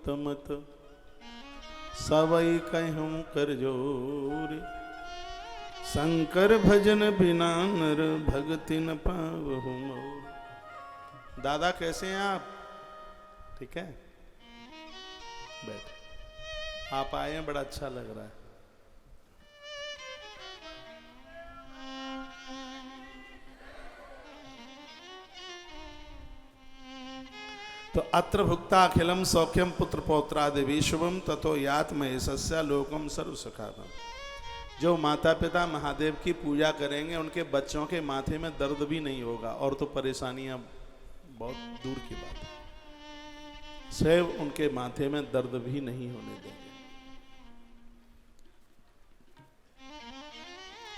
भक्त मत सवई कहूँ कर जोर। शंकर भजन बिना नर भगति न पावहु मोर। दादा कैसे हैं आप? ठीक है, बैठ। आप आए हैं, बड़ा अच्छा लग रहा है। तो अत्र भुक्ता अखिलम सौख्यम पुत्र पौत्रादि शुभम ततो यात्मय सस्या लोकम सर्व सुखाम। जो माता पिता महादेव की पूजा करेंगे उनके बच्चों के माथे में दर्द भी नहीं होगा, और तो परेशानियां बहुत दूर की बात है, सैव उनके माथे में दर्द भी नहीं होने देंगे।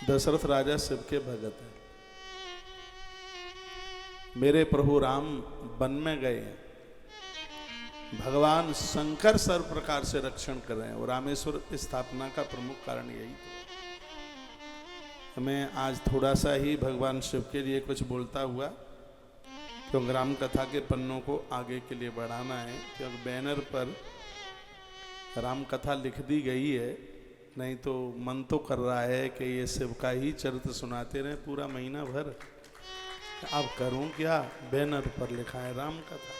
दशरथ राजा शिव के भगत हैं। मेरे प्रभु राम वन में गए हैं, भगवान शंकर सर्व प्रकार से रक्षण कर रहे हैं, और रामेश्वर स्थापना का प्रमुख कारण यही तो। मैं आज थोड़ा सा ही भगवान शिव के लिए कुछ बोलता हुआ, क्योंकि राम कथा के पन्नों को आगे के लिए बढ़ाना है, क्योंकि बैनर पर राम कथा लिख दी गई है, नहीं तो मन तो कर रहा है कि ये शिव का ही चरित्र सुनाते रहे पूरा महीना भर। अब करूं क्या, बैनर पर लिखा है राम कथा।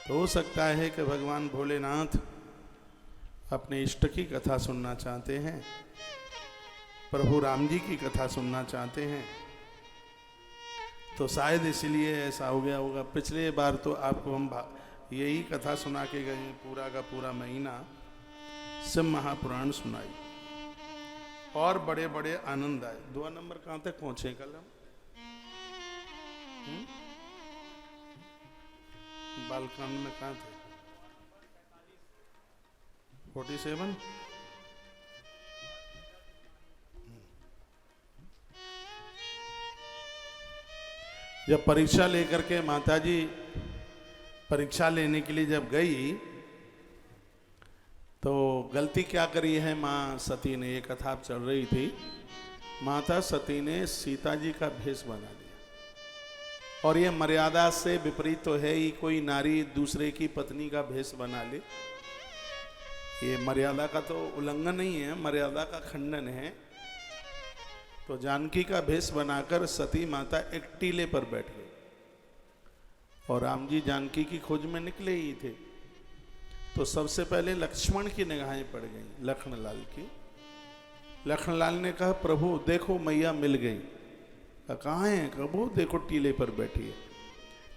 तो हो सकता है कि भगवान भोलेनाथ अपने इष्ट की कथा सुनना चाहते हैं, प्रभु राम जी की कथा सुनना चाहते हैं, तो शायद इसलिए ऐसा हो गया होगा। पिछले बार तो आपको हम यही कथा सुना के गए, पूरा का पूरा महीना शिव महापुराण सुनाई, और बड़े बड़े आनंद आए। 2 नंबर कहाँ तक पहुंचे कल हम? बालकांड में कहाँ थे? 47। जब परीक्षा लेकर के माताजी परीक्षा लेने के लिए जब गई, तो गलती क्या करी है माँ सती ने, ये कथा चल रही थी। माता सती ने सीता जी का भेष बना लिया, और ये मर्यादा से विपरीत तो है ही, कोई नारी दूसरे की पत्नी का भेष बना ले, ये मर्यादा का तो उल्लंघन नहीं है, मर्यादा का खंडन है। तो जानकी का भेष बनाकर सती माता एक टीले पर बैठ गई, और राम जी जानकी की खोज में निकले ही थे। तो सबसे पहले लक्ष्मण की निगाहें पड़ गई, लखनलाल की। लखनलाल ने कहा प्रभु देखो मैया मिल गई। कहाँ है? प्रभु देखो टीले पर बैठी है।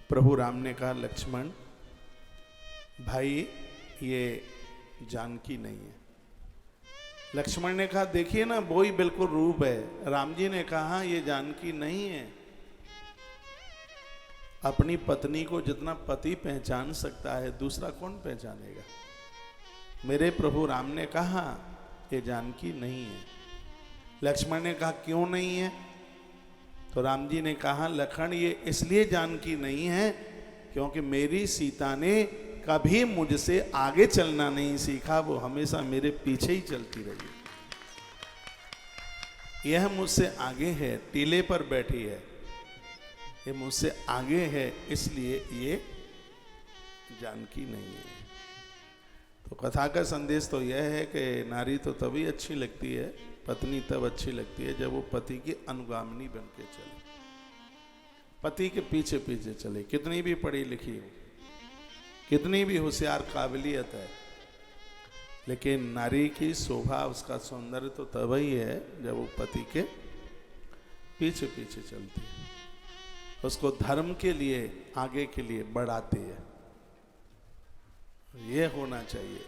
प्रभु राम ने कहा लक्ष्मण भाई ये जानकी नहीं है। लक्ष्मण ने कहा देखिए ना वो ही बिल्कुल रूप है। राम जी ने कहा ये जानकी नहीं है। अपनी पत्नी को जितना पति पहचान सकता है दूसरा कौन पहचानेगा? मेरे प्रभु राम ने कहा ये जानकी नहीं है। लक्ष्मण ने कहा क्यों नहीं है? तो राम जी ने कहा लखन ये इसलिए जानकी नहीं है क्योंकि मेरी सीता ने कभी मुझसे आगे चलना नहीं सीखा, वो हमेशा मेरे पीछे ही चलती रही। यह मुझसे आगे है, टीले पर बैठी है, ये मुझसे आगे है, इसलिए ये जानकी नहीं है। तो कथा का संदेश तो यह है कि नारी तो तभी अच्छी लगती है, पत्नी तब अच्छी लगती है जब वो पति की अनुगामिनी बन के चले, पति के पीछे पीछे चले, कितनी भी पढ़ी लिखी हो, कितनी भी होशियार काबिलियत है, लेकिन नारी की शोभा उसका सौंदर्य तो तभी है जब वो पति के पीछे पीछे चलती है, उसको धर्म के लिए आगे के लिए बढ़ाती है। ये होना चाहिए।